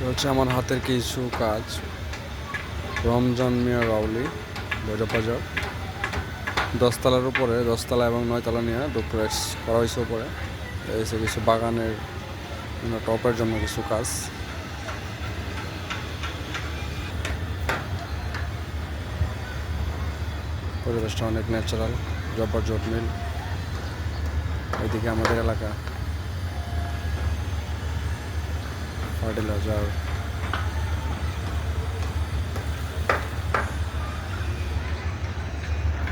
হচ্ছে আমার হাতের কিছু কাজ। রমজান মিয়া রাউলি, বৈরবাজার, 10 তলার উপরে, 10 তলা এবং 9 তলা নিয়ে ডুপ্লেক্স করা হয়েছে উপরে। এসে কিছু বাগানের টপের জন্য কিছু কাজ। পরিবেশটা অনেক ন্যাচারাল, জবরজট মিল। এদিকে আমাদের এলাকা ফার্টিলাইজার,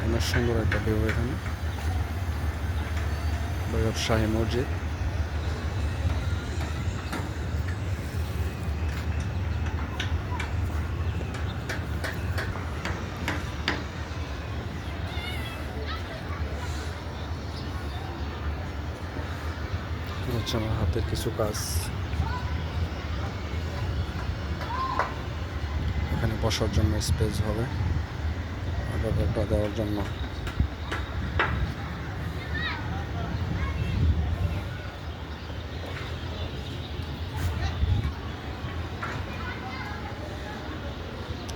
অনেক সুন্দর একটা ভিউ এখানে। শাহী মসজিদ, হচ্ছে আমার হাতের কিছু কাজ। এখানে বসার জন্য স্পেস হবে, আবার দেওয়ার জন্য।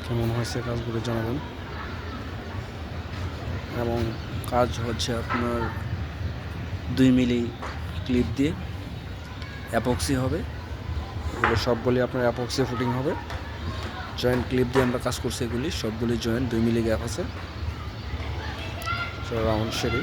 কেমন হয়েছে কাজগুলো জানাবেন। এবং কাজ হচ্ছে আপনার 2 মিলি ক্লিপ দিয়ে অ্যাপক্সি হবে। এগুলো সবগুলি আপনার অ্যাপক্সি ফুটিং হবে। জয়েন্ট ক্লিপ দিয়ে আমরা কাজ করছি, এগুলি সবগুলি জয়েন্ট 2 মিলি গ্যাপ আছে, রাউন্ড শেডি।